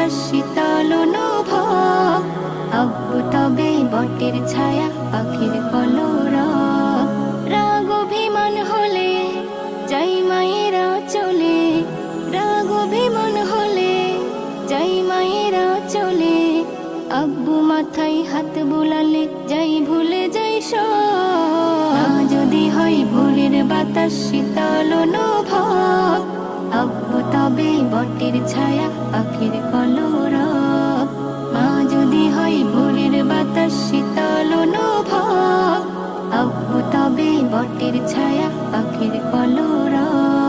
বাতাস শীতল অনুভব, আব্বু তবে বটের ছায়া পাখির কলরব। রাগ অভিমান হলে যাই মায়েরা চলে, রাগ অভিমান হলে যাই মায়েরা চলে, আব্বু মাথায় হাত বুলালে যাই ভুলে যাই সব। যদি হয় ভোরের বাতাস শীতল অনুভব, আব্বু তবে বটের ছায়া পাখির কলরব। মা যদি হয় ভোরের বাতাস শীতল অনুভব, আব্বু তবে বটের ছায়া পাখির কলরব।